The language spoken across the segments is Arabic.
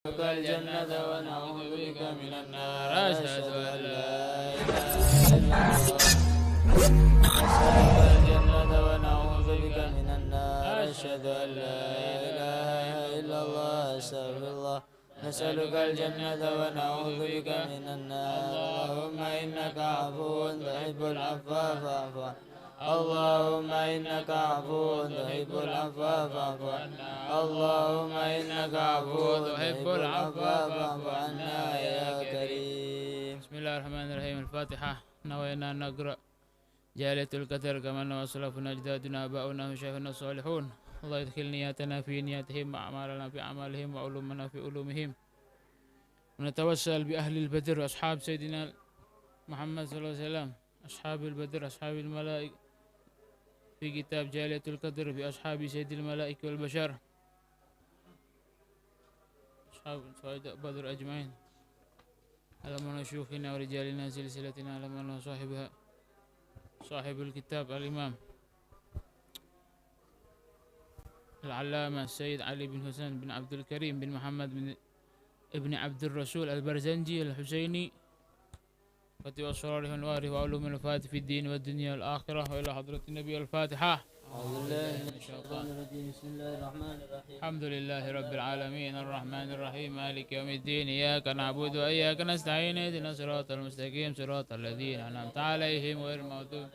نسألك الجنة ونعوذ بك من النار. أشهد أن لا إله إلا الله. نسألك الجنة ونعوذ بك من النار. أشهد أن لا إله إلا الله. أستغفر الله. نسألك الجنة ونعوذ بك من النار. اللهم إنك عفو تحب العفو فاعف عنا. اللهم إنك عفو تحب العفو فاعف عنا. اللهم إنك عفو تحب العفو فاعف عنا يا كريم. بسم الله الرحمن الرحيم. الفاتحة. نوينا أن نقرأ جالية الكثر كما نوى سلفنا أجدادنا آباؤنا وشيخنا الصالحون. الله يدخل نياتنا في نياتهم وأعمالنا في أعمالهم وعلومنا في علومهم. ونتوسل بأهل البدر أصحاب سيدنا محمد صلى الله عليه وسلم، أصحاب البدر أصحاب الملائكة، في كتاب جالية القدر بأصحاب سيد الملائكة والبشر، أصحاب بدر أجمعين، على من شيوخنا ورجالنا سلسلتنا، على من صاحبها صاحب الكتاب الإمام العلامة السيد علي بن حسين بن عبد الكريم بن محمد بن ابن عبد الرسول البرزنجي الحسيني، فتوى الصرار والوارث وعلوم الفاتح في الدين والدنيا والآخرة. وإلى حضرة النبي الفاتحة. أعوذ بالله من الشيطان الرجيم. بسم الله الرحمن الرحيم. الحمد لله رب العالمين الرحمن الرحيم مالك يوم الدين. إياك نعبد وإياك نستعين. اهدنا الصراط المستقيم صراط الذين أنعمت عليهم غير المغضوب.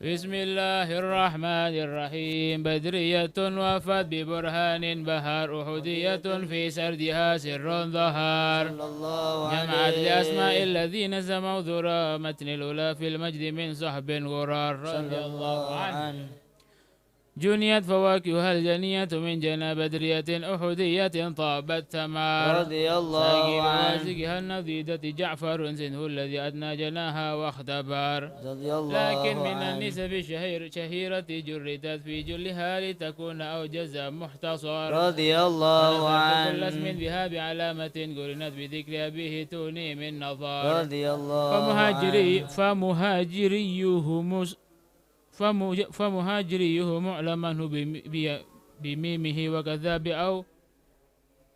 بسم الله الرحمن الرحيم. بدرية وفت ببرهان بهار، أحدية في سردها سر ظهر، جمعت لأسماء الذين سموا ذرى متن الأولى في المجد من صحب غرار رضي الله عنه. جنيت فواكهها الجنية من جنى بدرية أحدية طابت ثمار، رضي الله عنه. وازقها النضيدة جعفر سنه الذي أدنى جناها واختبر، رضي الله لكن من عنه. النسب شهيرة جردت في جلها لتكون أوجز محتصر، رضي الله ونذرت كل اسم عنه. بها بعلامة قرنت بذكر أبيه توني من نظر، رضي الله عنه. فمهاجريه معلما بميمه وكذا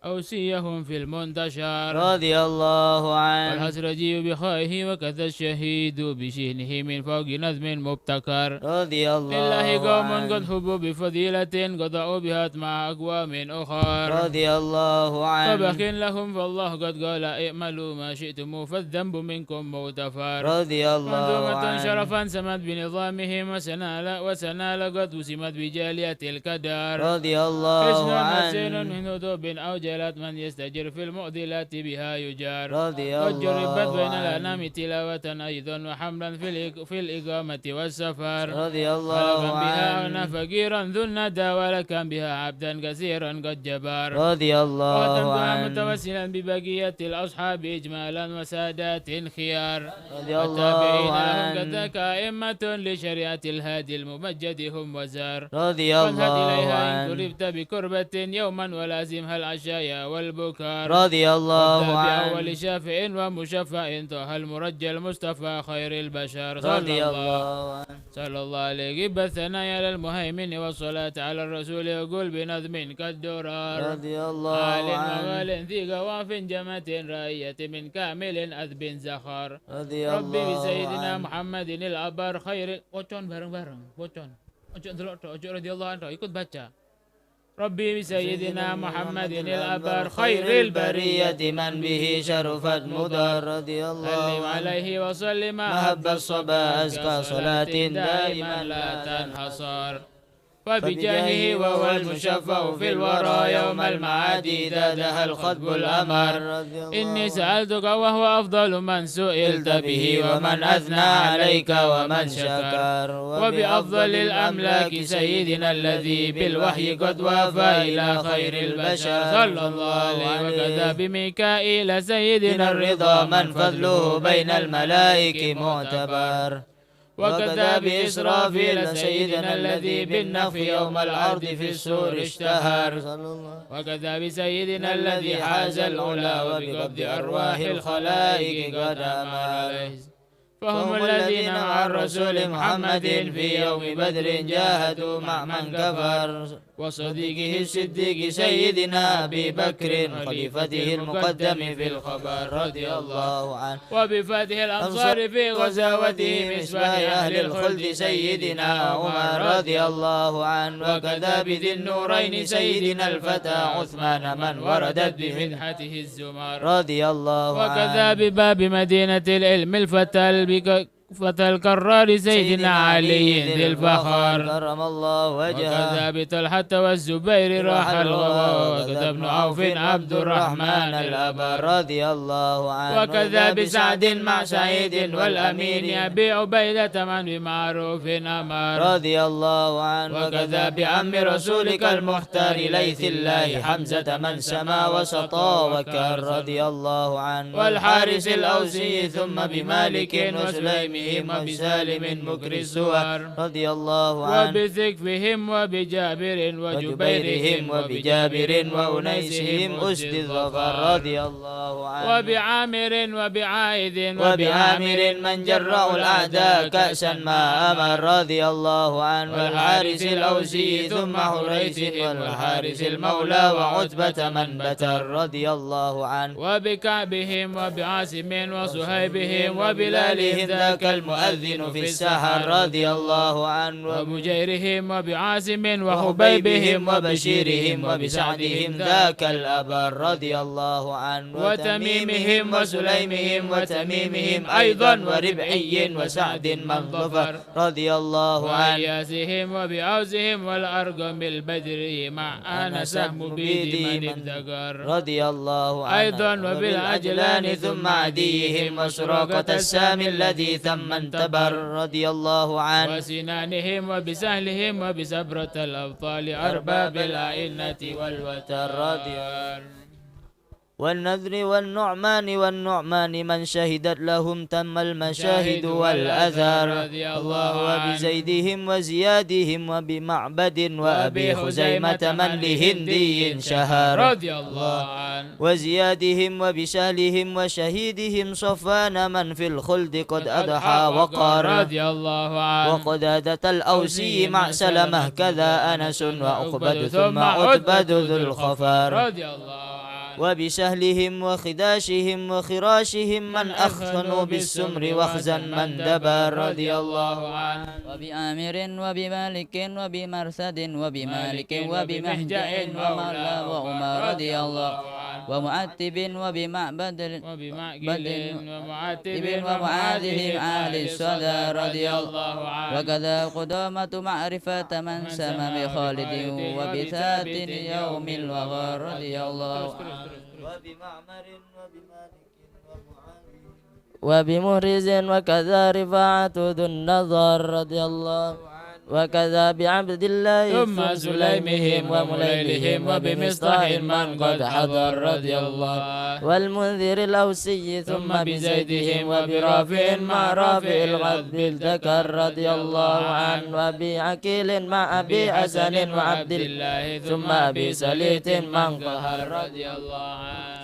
أوسيهم في المنتشر، رضي الله عنه. والحسرجي بخائه وكذا الشهيد بشهنه من فوق نظم مبتكر، رضي الله لله قوم عنه. قد حبوا بفضيلة قضعوا بها مع أقوام أخر، رضي الله فبخ عنه. لهم فالله قد قال اعملوا ما شئتم فالذنب منكم مغتفر، رضي الله منظومة عنه. شرفا سمت بنظامهم وسنال قد وسمت بجالية الكدر، رضي الله حسن حسين عنه. من هدوب أو جلت من يستجر في المعضلات بها يجار، رضي قد جربت الله بين عنه. الأنام تلاوة أيضا وحملا في الإقامة والسفر، رضي ولكم الله بها أنا عنه. فقيرا ذو الندى ولكم بها عبدا كثيرا قد جبار، رضي الله وختمتها عنه. متوسلا ببقية الأصحاب إجمالا وسادات خيار، رضي والتابعين الله لهم عنه. كذاك أئمة لشريعة الهادي الممجد هم وزار، رضي وانهد الله إليها إن عنه. كربت بكربة يوما ولازمها العشايا والبكار، رضي الله وابدأ عنه. بأول شافع ومشفع طه المرجى المصطفى خير البشر، رضي الله عنه. صلى الله عليه. جب الثنايا للمهيمن والصلاة على الرسول يقول بنظم كالدرار، رضي الله عال عنه. ووال ذي قواف جمة رأية من كامل أذب زخار، رضي ربي الله بسيدنا عنه. محمد الأبر خير. وجون bareng-bareng وجون ojo radhiyallahu anhu ikut baca. ربي بسيدنا محمد الأبر خير البرية من به شرفت مدار. رضي سلم الله عنه. عليه وسلم محب الصبا أزكى صلاة دائما لا لا تنحصر، فبجاهه وهو المشفع في الورى يوم المعاد زادها الخطب الأمر، إني سألتك وهو أفضل من سئلت به ومن أثنى عليك ومن شكر، وبأفضل الأملاك سيدنا الذي بالوحي قد وافى إلى خير البشر صلى الله عليه، وكذا بميكائيل سيدنا الرضا من فضله بين الملائكة معتبر، وكذا بإسرافيل سيدنا الذي بالنفي يوم العرض في السور اشتهر، وكذا بسيدنا الذي حاز العلا وبقبض أرواح الخلائق قد أمر عليه فهم الذين مع الرسول محمد في يوم بدر جاهدوا مع من كفر وصديقه الصديق سيدنا أبي بكر خليفته المقدم في الخبر رضي الله عنه وبفتح الأنصار في غزاوته مصباح أهل الخلد سيدنا عمر رضي الله عنه وكذا بذي النورين سيدنا الفتى عثمان من وردت بمدحته الزمر رضي الله عنه وكذا بباب مدينة العلم فتى الكرار سيدنا علي ذي الفخر كرم الله وجهه وكذا بطلحة والزبير راح الغوا وكذا ابن عوف عبد الرحمن الأبر رضي الله عنه وكذا بسعد مع سعيد والأمين أبي عبيدة من بمعروف أمر رضي الله عنه وكذا بعم رسولك المختار ليث الله حمزة من سما وسطى وكر رضي الله عنه والحارس الأوسي ثم بمالك وسليم وبسالم مكر السور رضي الله عنه وبثقفهم وبجابر وجبيرهم وبجابر وأنيسهم أسد الظفر رضي الله عنه وبعامر وبعائذ وبعامر من جرأ الأعداء كأسا ما أمر رضي الله عنه والحارس الأوسي ثم حريث والحارس المولى وعتبة من بتر رضي الله عنه وبكعبهم وبعاصم وصهيبهم وبلالهم ذاك المؤذن في السحر رضي الله عنه وبجيرهم وبعاصم وحبيبهم وبشيرهم وبسعدهم ذاك الأبر رضي الله عنه وتميمهم وسليمهم وتميمهم أيضا وربعي وسعد من ظفر رضي الله عنه وإياسهم وبعوزهم والأرقم بالبدر مع آنس مبيد من ابتكر رضي الله عنه أيضا وبالعجلان ثم عديهم وسراقة السامي الذي ثم انتبر رضي الله عنه وسنانهم وبسهلهم وبسبرة الأبطال أرباب الأئنة والوتر رضي الله والنذر والنعمان من شهدت لهم تم المشاهد والأثر الله وبزيدهم وزيادهم وبمعبد وأبي خزيمة من لهندي شهر رضي الله عنه وزيادهم وبشهلهم وشهيدهم صفان من في الخلد قد أضحى وقار رضي الله عنه وقدادة الأوسي مع سلمة كذا أنس وعقبة ثم عتبة ذو الخفار رضي الله وبسهلهم وخداشهم وخراشهم من أخنوا بالسمر وخزا من دبر رضي الله عنه وبآمر وبمالك وبمرثد وبمالك وبمهجع ومولى وعمر رضي الله عنه ومعتب وبمعبد ومعاذهم آل الصدى رضي الله عنه وكذا قدامة معرفة من سمى بخالد وبثات يوم الوغى رضي الله عنه وبمعمر وبمالك ومعاذ وبمهرز وكذا رفاعة ذو النظر رضي الله عنه وكذا بعبد الله ثم سليمهم ومليلهم وبمصطح من قد حضر رضي الله والمنذر الأوسي ثم بزيدهم وبرافع مع رافع الغد الذكر رضي الله عنه وبعكيل مع أبي حسن وعبد الله ثم أبي سليت من قهر رضي الله عنه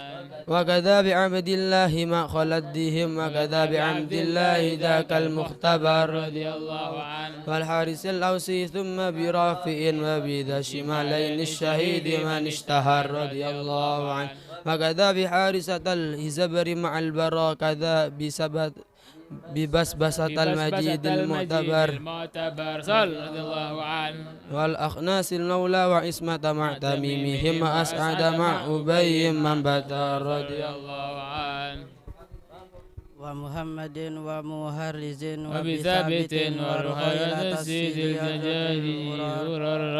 وكذا بعبد الله مع خلدهم وكذا بعبد الله ذاك المختبر رضي الله عنه والحارس الأوسي ثم برافع وبذا شمالين الشهيد من اشتهر رضي الله عنه وكذا بحارسة الهزبر مع البراء كذا ببسبسة المجيد المعتبر رضي الله عنه والأخناس المولى وعصمة مع تميمهم وأسعد مع أبي من بدر رضي الله عنه ومحمد ومهرز وبثابت ورخيلة سيد الزجاج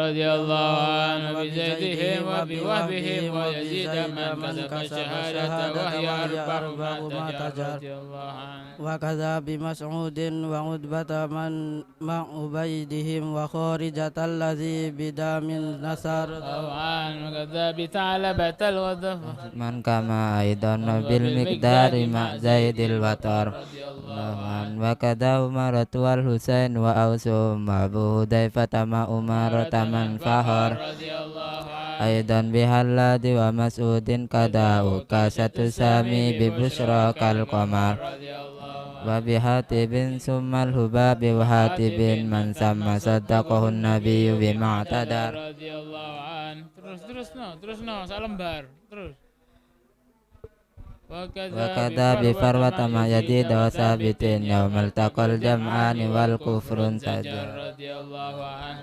رضي الله عنه وبزيدهم وبوهبهم ويزيد من كسب الشهادة وهي أربع ما تجر رضي الله عنه وكذا بمسعود وعتبة من مع عبيدهم وخارجة الذي بدام نصر وكذا بثعلبة الغضب من كما أيضا بالمقدار مع زيد الوتر وكذا عمرة والحسين وأوس مع أبو حذيفة مع أمارة من فخر أيضا بهلاد ومسعود كذا وكاسة سامي ببشرى كالقمر وبحاتب ثم الهباب وحاتب من ثم صدقه النبي بما اعتذر radhiyallahu an. Terus no, salembar. Terus. وكذا بفروة ما يزيد وثابت يوم التقى الجمعان والكفر انسجر radhiyallahu an.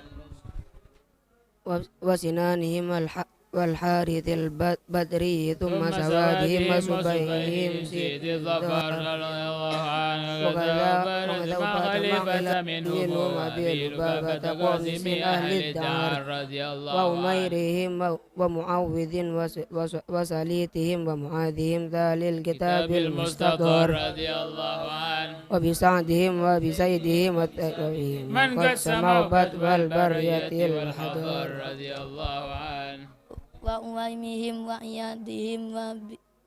وسنانهم والحارث البدري ثم سوادهم وسبيهم سيد الظفر radhiyallahu an. وكذا خليفة منهم أبي لبابة قاضي من أهل الدار radhiyallahu an. وأميرهم ومعوذ وسليتهم ومعاذهم ذا للكتاب المستقر radhiyallahu an. وبسعدهم وبسيدهم وتأويهم من قد سموا بدو البرية الحضر radhiyallahu an. وأميمهم وعيادهم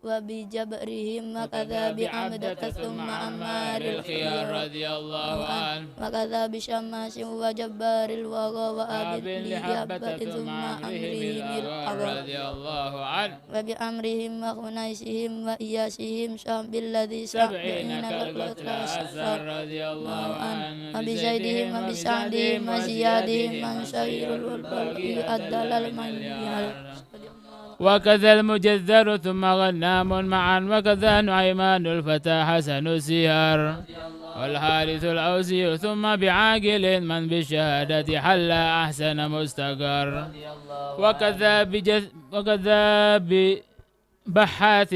وبجبرهم وكذا بعبدة ثم عمار الخيار radhiyallahu an. وكذا بشماس وجبار الوغى وأبي لحبة ثم أمرهم الأغى radhiyallahu an. وبأمرهم وخنيسهم وإياسهم شام بالذي سبعين كالقطر radhiyallahu an. وبزيدهم وبسعدهم وزيادهم من سير البلق الدلال من يهل وكذا المجذر ثم غنام معا وكذا نعيمان الفتى حسن السيار والحارث الأوسي ثم بعاقل من بالشهادة حل أحسن مستقر وكذا بحاث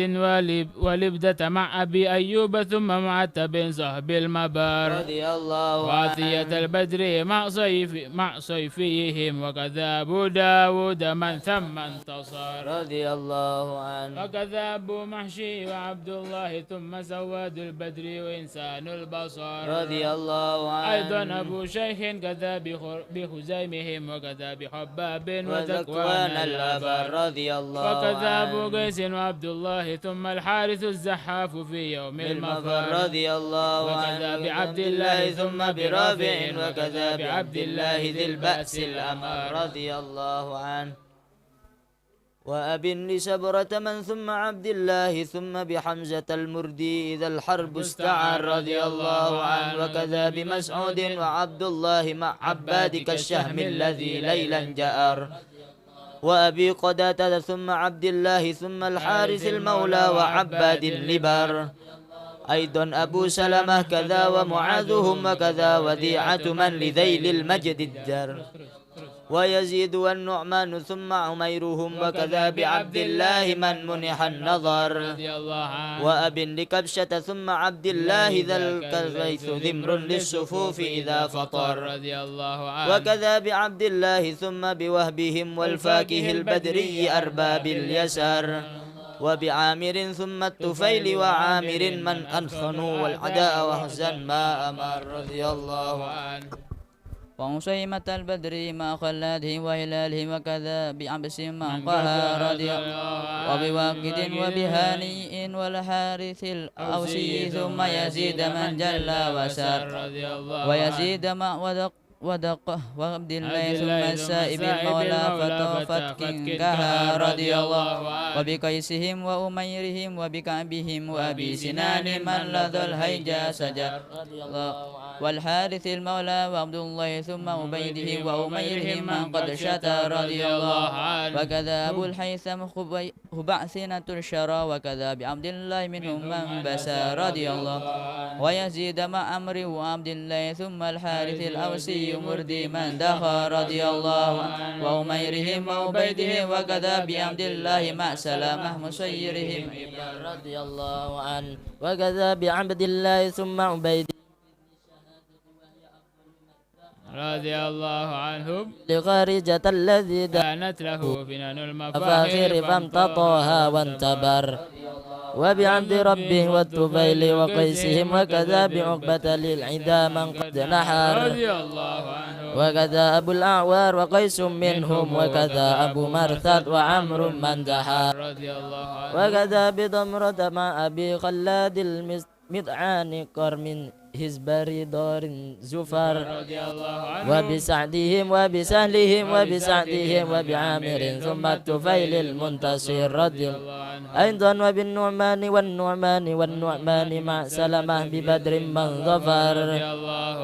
ولبدة مع أبي أيوب ثم معتب صحب المبار رضي الله وعطية البدر مع صيفيهم وكذا أبو داود من ثم انتصر رضي الله عنه وكذا أبو محشي وعبد الله ثم سواد البدر وإنسان البصر رضي الله عنه أيضا أبو شيخ كذا بخزيمهم وكذا بحباب وذكوان الأبر رضي الله وكذا عنه أبو قيس وعبد الله ثم الحارث الزحاف في يوم المفر رضي الله وكذا عنه بعبد الله ثم برافع وكذا بعبد الله ذي البأس الأمر رضي الله عنه وأبي لسبرة من ثم عبد الله ثم بحمزة المردي إذا الحرب استعر رضي الله عنه وكذا بمسعود وعبد الله مع عبادك الشهم الذي ليلا جأر وأبي قداتة ثم عبد الله ثم الحارث المولى وعباد اللبر أيضا أبو سلمة كذا ومعاذهم وكذا وديعة من لذيل المجد الدر ويزيد والنعمان ثم عميرهم وكذا بعبد الله من منح النظر وأب لكبشة ثم عبد الله ذا الكليث ذمر للصفوف إذا فطر وكذا بعبد الله ثم بوهبهم والفاكه البدري أرباب اليسر وبعامر ثم الطفيل وعامر من أنخنوا والعداء وحزن ما أمر رضي الله عنه ومسيمة البدر ما خلاده وهلاله وكذا بعبس من قهر رضي وبواقد وبهانيء والحارث الأوسي ثم يزيد من جل وسر ويزيد ما ودق وعبد الله ثم السائب المولى فطافت كنكها رضي الله وبقيسهم وأميرهم وبكعبهم وأبي سنان من لدى الهيجا سجر والحارث المولى وعبد الله ثم عبيده وأميرهم من قد شتى رضي الله وكذا أبو الحيثم خبعثنة الشرى وكذا بعبد الله منهم من بسى رضي الله ويزيد مع أمر وعبد الله ثم الحارث الأوسي مردي من دخى رضي الله وأميرهم وعبيده وكذا بعبد الله مع سلامة مسيرهم رضي الله عنه وكذا بعبد الله ثم عبيده رضي الله عنهم لخارجة الذي كانت له فنان المفاخر فامتطاها وانتبر وبعبد ربه والطفيل وقيسهم وكذا بعقبة للعدا من قد نحر رضي الله عنه وكذا أبو الأعوار وقيس منهم وكذا أبو مرثد وعمر من دحر رضي الله عنه وكذا بضمرة مع أبي خلاد المدعان قرم هزبر دار زفر رضي الله عنه وبسعدهم وبسهلهم وبسعدهم وبعامر ثم الطفيل المنتصر رضي الله عنه أيضا وبالنعمان والنعمان مع سلمة ببدر من ظفر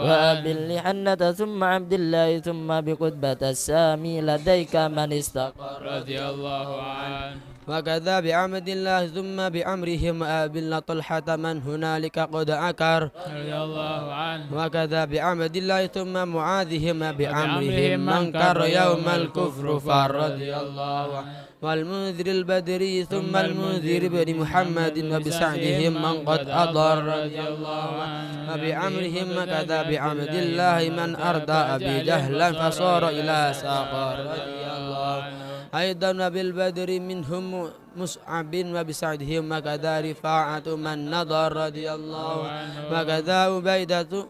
وأبي لحنة ثم عبد الله ثم بقتبة السامي لديك من استقر رضي الله عنه وكذا بعمد الله ثم بأمرهم وأبي طلحة من هنالك قد عكر رضي الله عنه وكذا بعمد الله ثم معاذهم بأمرهم من كر يوم الكفر فرضي الله عنه والمنذر البدري ثم المنذر بن محمد وبسعدهم من قد أضر رضي الله عنه وبأمرهم وكذا بعمد الله من أردى أبي جهلا فصار إلى ساقر رضي الله عنه أيضا وبالبدر منهم مصعب وبسعدهم وكذا رفاعة من نضر رضي الله عنه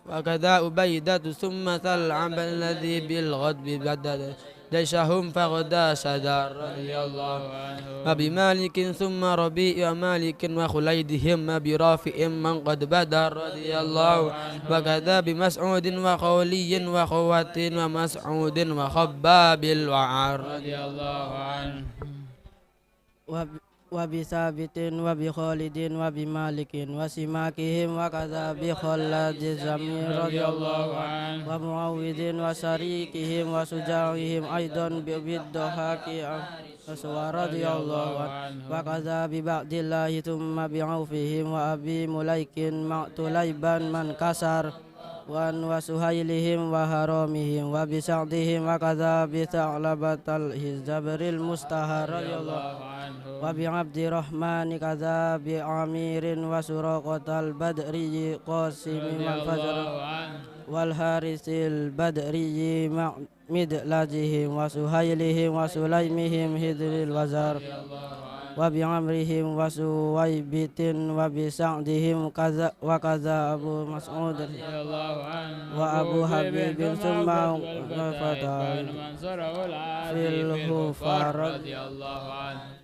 وكذا أبيدة ثم ثلعب الذي بالغدب بدد جيشهم فغدا سدر رضي الله عنه وبمالك ثم ربيع ومالك وخليدهم وبرافع من قد بدر رضي الله عنه وكذا بمسعود وخولي وخوات ومسعود وخباب الوعر رضي الله عنه وبثابت وبخالد وبمالك وسماكهم وكذا بخلاد الزمير رضي الله عنه ومعوذ وشريكهم وشجاعهم أيضا بالضحاك رضي الله عنه وكذا ببعد الله ثم بعوفهم وأبي مليك مع طليبا من كسر وسهيلهم وهرامهم وبسعدهم وكذا بثعلبة الهزبر المستهر رضي الله عنه وبعبد الرحمن كذا بعمير وسراقة البدري قاسم والفجر والحارث البدري مع مدلجهم وسهيلهم وسليمهم هدر الوزر وبعمرهم وسويبت وبسعدهم وكذا أبو مسعود وأبو حبيب ثم فتح في الكفار رضي الله عنه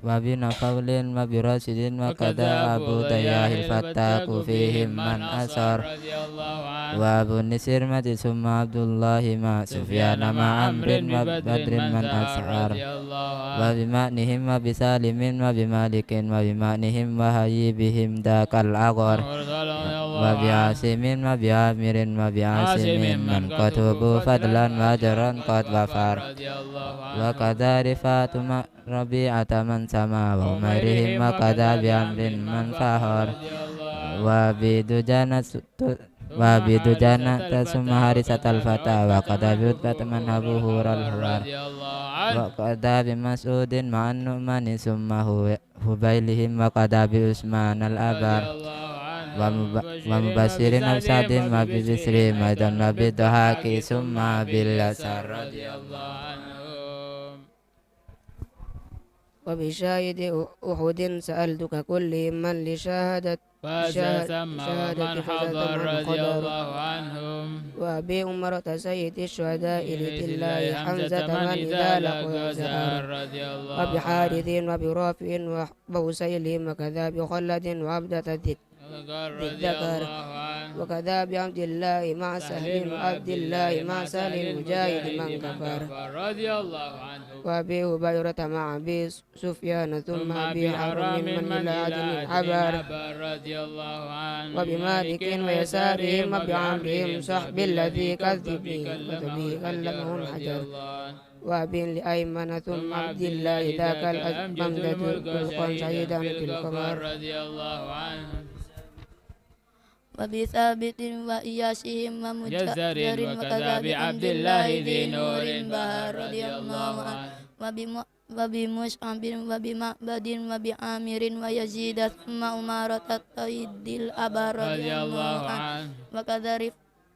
وبنفل وبراشد وكذا أبو دياه الفتاك فيهم من أسر وأبو النسر ثم عبد الله مع سفيان مع عمرو وبدر من أسعر وبمأنهم وبسالم وبمالك وبمأنهم وهيبهم ذاك الأغر وبعاصم وبعامر وبعاصم من كتبوا فضلا وأجرا قد وفر وكذا رفات ربيعة من سما وعمرهم وكذا بأمر من فهر وبدجانة ثم هارسة الفتى وكذا بعتبة من أبوه الهوار وكذا بمسعود مع النعمان ثم هبيلهم وكذا بعثمان الأبر ومبشر بسعد وببشر أيضا وبالضحاك ثم باليسار رضي الله عنه وبشاهد أحد سألتك كل من لشهادة شهادة حضر رضي الله عنهم وأبي أمرة سيد الشهداء ليت الله حمزة من إذا لقوا زهر رضي الله وبحارث وبرافع وبوسيلهم وكذا بخلد وعبدة الذكر وكذا بعبد الله مع سهل وعبد الله مع سهل مجاهد من كفر رضي الله عنه وأبي هبيرة مع أبي سفيان ثم أبي حرم من ملعدن الحبر رضي الله عنه وبمالك ويسارهم وبعمرهم صحب الذي كذب به كلمه الحجر وأبي لأيمن ثم عبد الله ذاك الأمجد خلقا سيدا في القمر رضي الله عنه وبثابت وإياسهم ومجزر وكذا بعبد الله ذي نور بهر رضي الله عنه وبمصعب وبمعبد وبعامر ويزيد ثم أمارة الطيد الأبر رضي الله عنه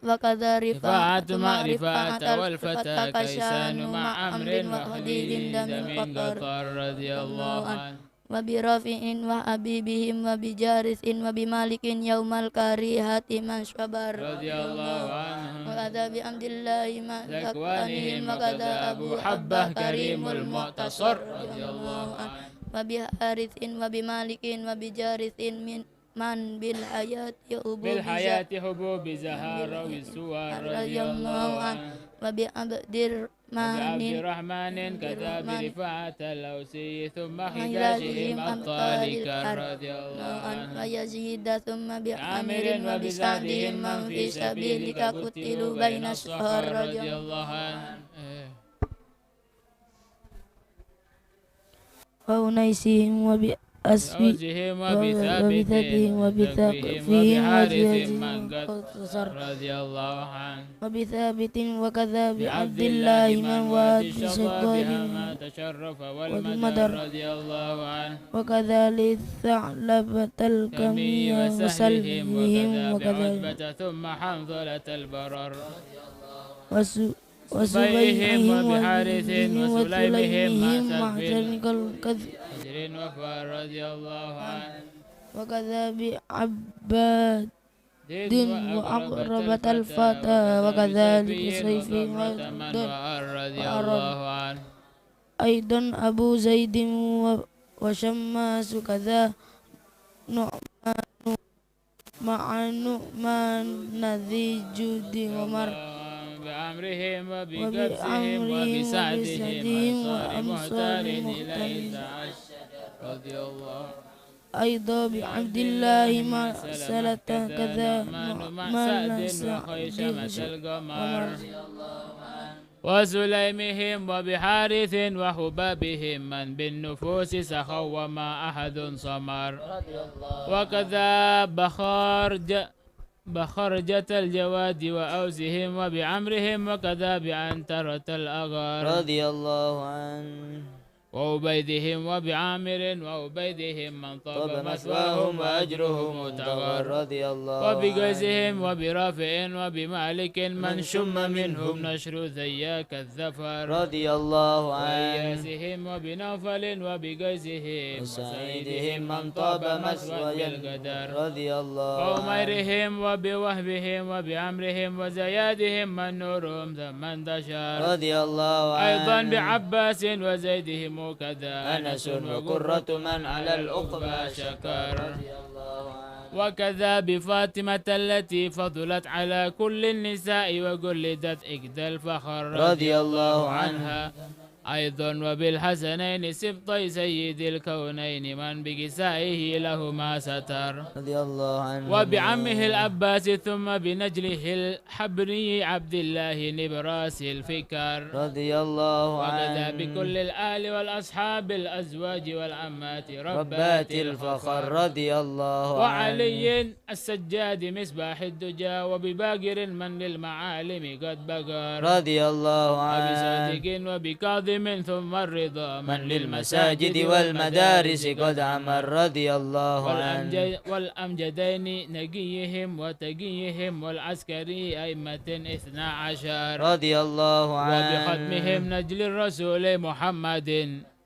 وكذا رفاعة مع رفاعة والفتى كيسان مع أمر وخديج دم القطر رضي الله عنه وبرافع وحبيبهم وبجارث وبمالك يوم الكريهة من شبر رضي الله عنه وكذا بحمد الله ما ذكوانهم وكذا أبو حبة كريم المعتصر رضي الله عنه وبحارث وبمالك وبجارث من بالحياة حبوب زهار والسور رضي الله عنه وبعبد الرحمن كذا برفاعة الأوسي ثم حجاجهم الطالق رضي الله عنه ويزيد ثم بعامر وبسعدهم من في سبيلك قتلوا بين الصخر رضي الله عنه وأنيسهم وبأسفهم وبثابتهم وبثقفهم رضي الله عنه وبثابت وكذا بعبد الله من واد صداد تشرف والمدر رضي الله عنه وكذا للثعلبة الكمية وسلمهم وكذا ثم حنظلة البرر وسبيهم وبحارث وسليمهم معتنق الكذب وفار رضي الله عنه وكذا بعباد وأقربة الفتى وكذلك سيف رضي الله عنه أيضا أبو زيد وشماس كذا نعمان مع نعمان ذي جود ومر بأمرهم وبقبسهم وبسعدهم وأمصار إليه رضي الله أيضا بعبد الله مرسلة كذا مع سعد وخيشمة القمر وسليمهم وبحارث وحبابهم من بالنفوس سخوا وما أحد صمر وكذا بخرجة الجواد وأوسهم وبعمرهم وكذا بعنترة الأغار رضي الله عنه وعبيدهم وبعامر وعبيدهم من طاب مثواهم وأجرهم متغر رضي الله وبقيسهم وبرافع وبمالك من شم منهم نشر ذياك الذفر رضي الله عنه وإياسهم وبنوفل وبقيسهم وسعيدهم من طاب مثواي القدر رضي الله وأميرهم وبوهبهم وبعمرهم وزيادهم من نورهم ثم انتشر رضي الله عنه أيضا بعباس وزيدهم كذا أنس وقرة من على العقبى شكر وكذا بفاطمة التي فضلت على كل النساء وقلدت إكدى الفخر رضي الله عنها أيضا وبالحسنين سبطي سيد الكونين من بكسائه لهما ستر رضي الله عنه وبعمه العباس ثم بنجله الحبري عبد الله نبراس الفكر رضي الله وكذا عنه بكل الآل والأصحاب الأزواج والعمات ربات الفخر رضي الله عنه وعلي السجاد مصباح الدجى وبباقر من للمعالم قد بقر رضي الله عنه وبصادق وبكاظم ثم الرضا من للمساجد والمدارس قد عمر رضي الله عنه والأمجدين نقيهم وتقيهم والعسكري أئمة 12 رضي الله عنه وبختمهم نجل الرسول محمد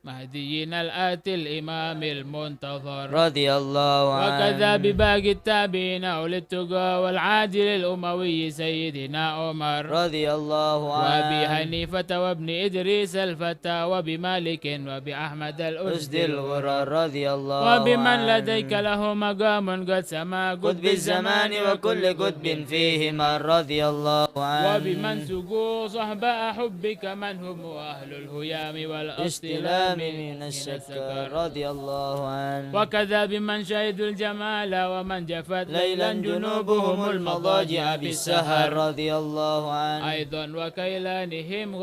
مهديين الآتي الإمام المنتظر رضي الله عنه وكذا بباقي التابعين أولي التقى والعادل الأموي سيدنا عمر رضي الله عنه وأبي حنيفة وابن إدريس الفتى وبمالك وبأحمد أسد الغرر رضي الله وبمن عنه لديك له مقام قد سما قطب الزمان وكل قطب فيه من رضي الله عنه وبمن سقوا صحباء حبك من هم أهل الهيام والاستلام من السكر رضي الله عنه وكذا بمن شهدوا الجمال ومن جفت ليلا جنوبهم المضاجع بالسهر رضي الله عنه أيضا وكيلانيهم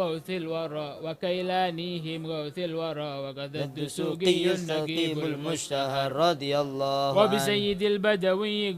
غوث الورى وكذا الدسوقي الثقيب المشتهر رضي الله عنه وبسيد البدوي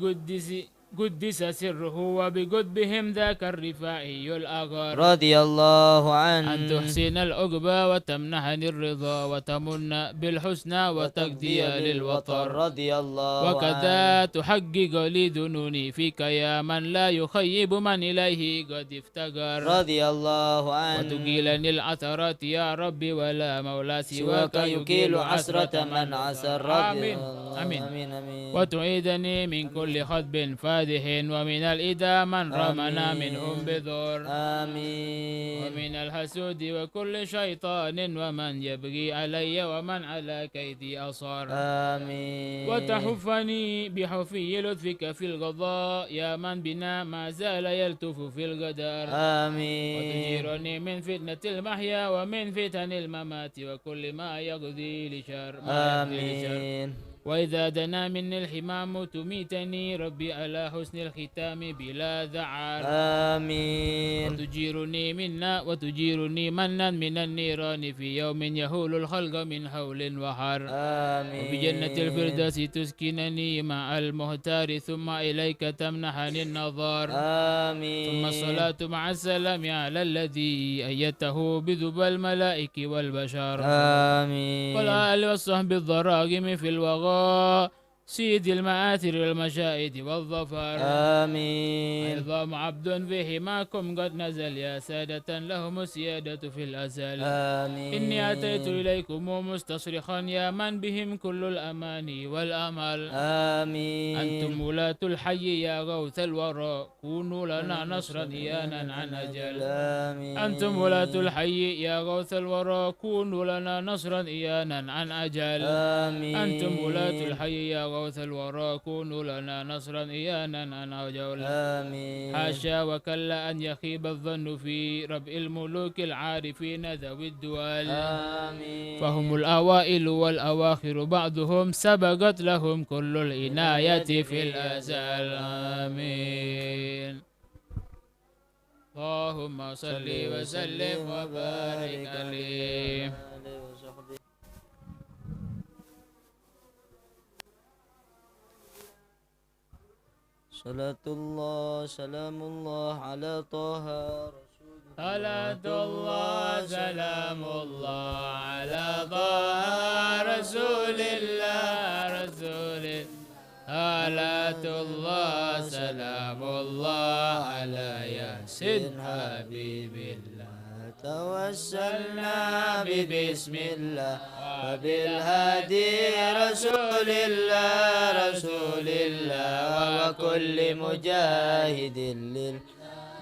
قدس سره وبقطبهم ذاك الرفاعي الأغر رضي الله عنه أن تحسن العقبى وتمنحني الرضا وتمن بالحسنى وتقضي للوطر رضي الله وكذا تحقق لي ذنوني فيك يا من لا يخيب من إليه قد افتقر رضي الله عنه وتقيلني العثرات يا ربي ولا مولى سواك يكيل عسرة من عسر رضي آمين. الله آمين. آمين آمين وتعيدني من كل خطب فاجر مدح ومن الإدى من رمنا منهم بذور آمين ومن الحسود وكل شيطان ومن يبغي علي ومن على كيدي أصار آمين وتحفني بحفي لطفك في القضاء يا من بنا ما زال يلتف في القدر آمين وتجيرني من فتنة المحيا ومن فتن الممات وكل ما يقضي لشر آمين وإذا دنا مني الحمام تميتني ربي على حسن الختام بلا ذعر آمين وتجيرني منا من النيران في يوم يهول الخلق من حول وحر آمين وبجنة الفردوس تسكنني مع المختار ثم إليك تمنحني النظر آمين ثم الصلاة مع السلام على الذي أيته بذب الملائك والبشر آمين والآل والصحب الضراغم في الوغى سيد المآثر والمشاهد والظفر آمين عظام عبد في حماكم قد نزل يا سادة لهم السيادة في الأزل آمين إني أتيت إليكم مستصرخا يا من بهم كل الأماني والأمل آمين أنتم ولاة الحي يا غوث الورى كونوا لنا نصرا إيانا عن أجل آمين أنتم ولاة الحي يا غوث الورى كونوا لنا نصرا إيانا عن أجل آمين أنتم ولاة الحي يا غوث الورى كونوا لنا نصرا إيانا عن أجل آمين حاشا وكلا أن يخيب الظن في ربء الملوك العارفين ذوي الدول آمين فهم الأوائل والأواخر بعضهم سبقت لهم كل العناية في الأزل آمين اللهم صل وسلم وبارك عليه صلاة الله سلام الله على طه صلاة الله سلام الله على طه رسول الله صلاة الله سلام الله على ياسين حبيب الله توسلنا ببسم الله وبالهادي رسول الله وكل مجاهد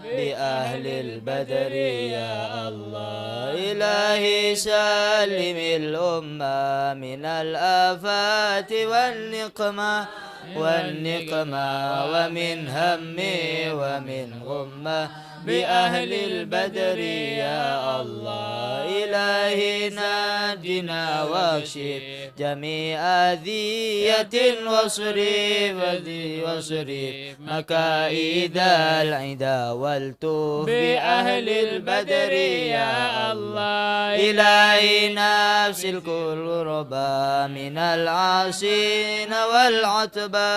لأهل البدر يا الله إلهي سلم الأمة من الآفات والنقمة ومن هم ومن غمة بأهل البدر يا الله إلهي ناجنا واكشف جميع أذية واصرف مكائد العدا والتوف بأهل البدر يا الله إلهي نفس الكل ربا من العاصين والعتبى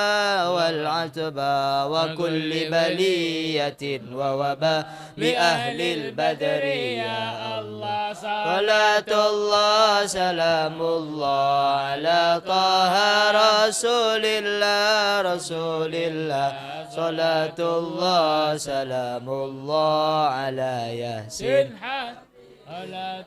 وكل بلية ووباء بأهل البدر يا الله صلاة الله سلام الله على طه رسول الله صلاة الله سلام الله على ياسين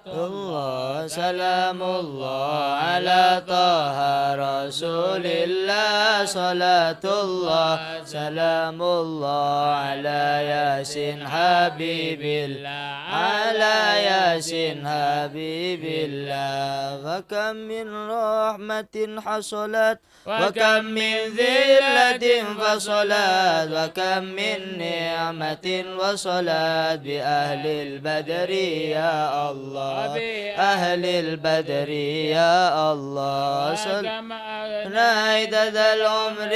الله سلام الله على طه رسول الله صلاة الله سلام الله على ياسين حبيب الله على ياسين حبيب الله وكم من رحمة حصلت وكم من ذلة فصلت وكم من نعمة وصلت بأهل البدر يا الله أهل البدر يا الله نايد ذا العمر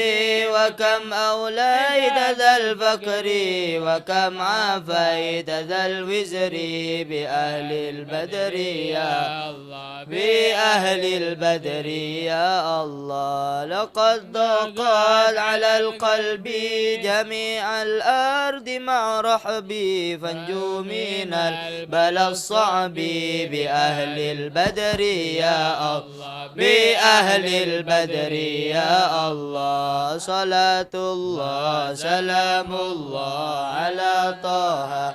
وكم أوليد ذا الفقر وكم عافيت ذا الوزر بأهل البدر يا الله بأهل البدر يا الله لقد ضاقت على القلب جميع الأرض مع رحبي فانجو من البلاء الصعب بأهل البدر يا الله بأهل البدر يا الله صلاة الله سلام الله على طه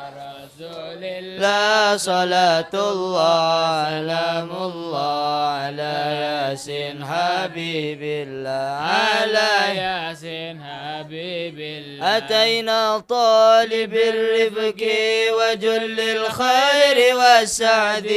لا صلاة الله سلام الله على ياسين حبيب الله على ياسين حبيب حبيب الله أتينا طالب الرفق وجل الخير والسعد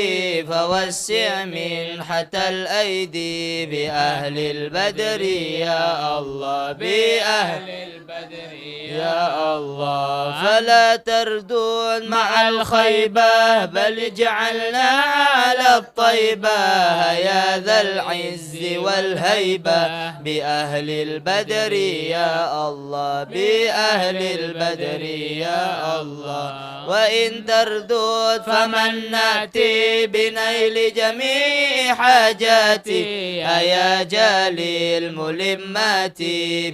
فوسع منحة الأيدي بأهل البدر يا الله بأهل البدر يا الله فلا تردون مع الخيبة بل اجعلنا على الطيبة يا ذا العز والهيبة بأهل البدر يا الله بأهل البدر يا الله وإن تردود فمن نأتي بنيل جميع حاجاتي يا جالي الملمات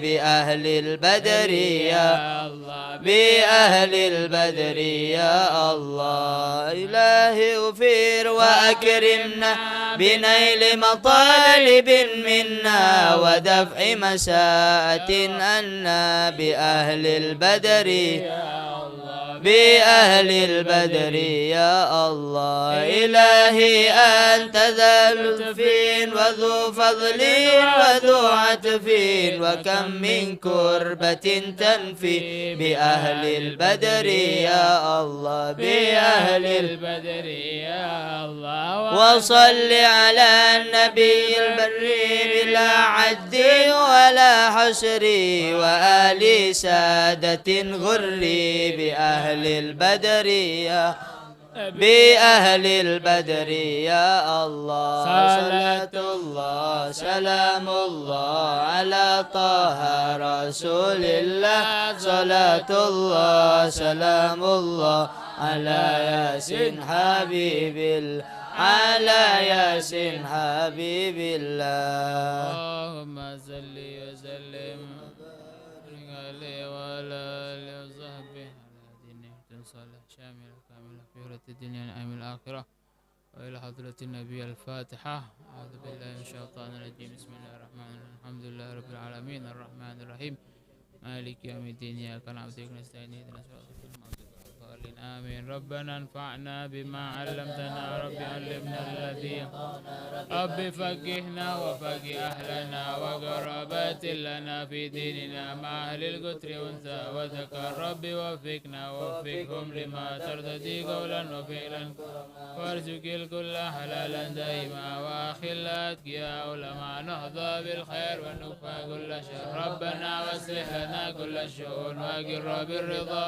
بأهل البدر يا الله بأهل البدر يا الله إلهي أغفر وأكرمنا بنيل مطالب منا ودفع مساءة أنا بأهل البدر يا الله بأهل البدر يا الله إلهي أنت ذا لطف وذو فضل وذو عطف وكم من كربة تنفي بأهل البدر يا الله بأهل البدر يا الله وصل على النبي البري بلا عد ولا حصر وآل سادة غر بأهل البدر يا بأهل البدر يا الله صلاة الله سلام الله على طه رسول الله صلاة الله سلام الله على ياسين حبيب الله على ياسين حبيب الله اللهم صل وسلم عليه وعلى آله وصحبه على دين صالح شامل كامل في حضرة الدنيا نعيم الآخرة وإلى حضرة النبي الفاتحة. أعوذ بالله من الشيطان الرجيم. بسم الله الرحمن الرحيم. الحمد لله رب العالمين الرحمن الرحيم مالك يوم الدين إياك نعبد وإياك نستعين اهدنا الصراط المستقيم آمين. ربنا انفعنا بما علمتنا رب علمنا الذي رب فقهنا وفقه أهلنا وقربات لنا في ديننا مع أهل القتر أنثى وذكر رب وفقنا ووفقهم لما ترتدي قولا وفعلا وارزق الكل حلالا دائما وأخل الأتقياء لما نهضى بالخير ونكفى كل شر ربنا واصلح لنا كل الشؤون وأقر بالرضا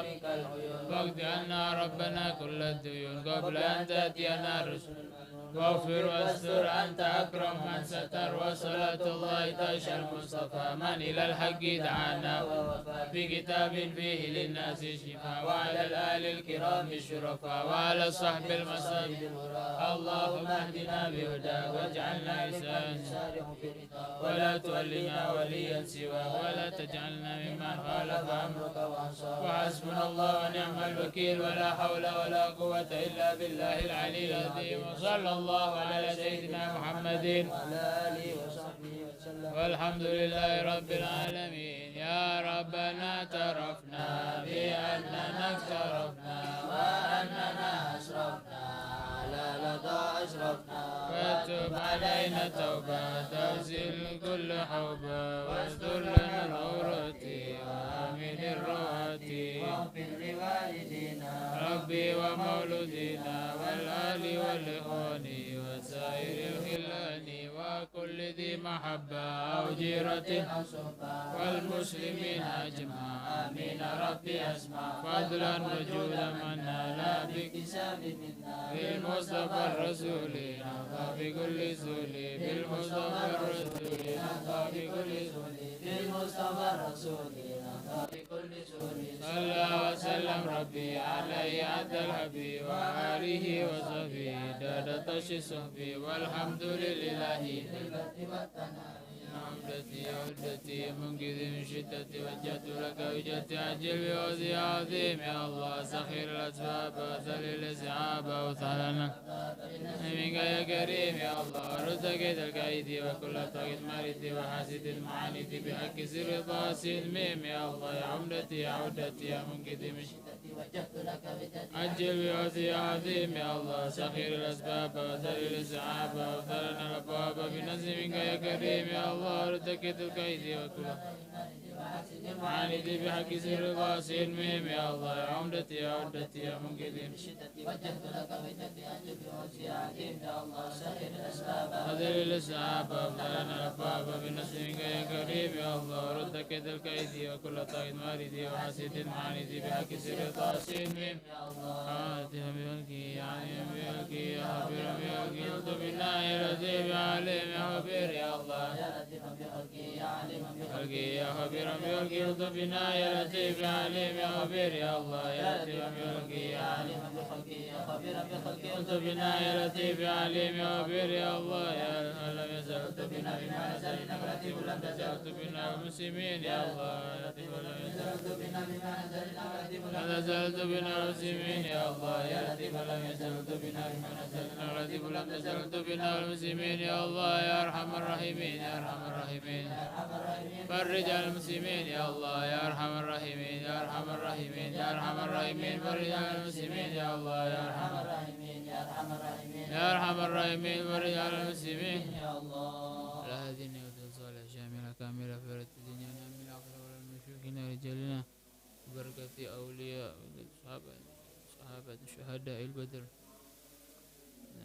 واقض عنا ربنا كل الديون قبل أن تأتينا رسل واغفر واستر أنت أكرم من ستر وصلاة الله تعيش المصطفى من إلى الحق دعانا في كتاب فيه للناس شفاء وعلى الآل الكرام الشرفاء وعلى الصحب المصاب اللهم اهدنا بهداك واجعلنا إنسان ولا تولنا وليا سواك ولا تجعلنا ممن خالف أمرك وحسبنا الله ونعم الوكيل ولا حول ولا قوة إلا بالله العلي العظيم. وصلى الله على سيدنا محمد وعلى آله وصحبه وسلم والحمد لله رب العالمين. يا ربنا اعترفنا بأننا اقترفنا وأننا أسرفنا على لدى أشرفنا وتب علينا توبة تغسل كل حوبة واستر لنا العورات وآمن الروات واغفر لوالدينا ربي ومولودينا والآل والإخوان وسائر الخلان وكل ذي محبة أو جيرة أو صحبة والمسلمين أجمع آمين ربي أسمع فضلا وجودا منا لا باكتساب منا بالمصطفى الرسول نرضى بكل سول بالمصطفى الرسول نرضى بكل سول بالمصطفى الرسول نرضى بكل سول صلى وسلم ربي عليه عبد الحبيب وآله وصحبه داد تشي صحبي والحمد لله بالبت والتنام عمدتي عدتي منقذ من شدتي وجهت لك وجهت عجل بوزي عظيم يا الله سخير الأسباب وذلل الأصحاب وثلنا منك يا كريم يا الله رد كيد الكيد وكل طاقة مارد وحاسد المعاند بحق سر طاسد ميم يا الله يا عمدتي يا عدتي يا منقذ من شدتي وجهت لك وجهت عجل بوزي عظيم يا الله سخير الأسباب وذلل الأصحاب وثلنا الأبواب بالنصر منك يا كريم يا الله رد كيد الكيد وكل معاندي بحق سر غاسين ميم يا الله يا عمدتي يا عدتي يا منقذين وجهت لك بجدي أنجب بوجهي عظيم يا الله سهل الأسباب هذل الأسباب أبدلنا الأبواب بالنصر منك يا كريم يا الله رد كيد الكيد وكل طائد ماردي وحسد معاندي بحق سر غاسين ميم يا الله عاتها بملكي يعني بملكي يا حبير بملكي قلت بالله يا لطيف يا عليم يا حبير يا الله يا لطيف بخلقي يا عليم خلقي يا خبير بخلقي قلت بنا يا لطيف يا عليم يا خبير يا الله يا لطيف بخلقي يا عليم بخلقي يا خبير بخلقي قلت بنا يا لطيف يا عليم يا خبير يا الله يا لم يزل قلت بنا بما نزل انك لطيف لم تزل قلت بنا المسلمين يا الله يا لطيف لم يزل قلت بنا بما نزل انك لطيف لم تزل قلت بنا المسلمين يا الله يا لطيف لم يزل قلت بنا بما نزل انك لطيف لم تزل قلت بنا المسلمين يا الله يا ارحم الراحمين يا ارحم الراحمين فرج على المسلمين يا الله يا ارحم الراحمين يا ارحم الراحمين يا ارحم الراحمين فرج على المسلمين يا الله يا ارحم الراحمين يا ارحم الراحمين يا ارحم الراحمين فرج على المسلمين يا الله على هذه النعمة الصالحة شاملة كاملة فرد الدنيا من الآخرة ولا المشركين رجالنا وبركة أولياء صحابة شهداء البدر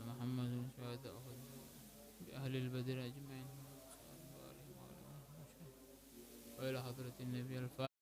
محمد شهداء بأهل البدر أجمعين وإلى حضرة النبي الفاتح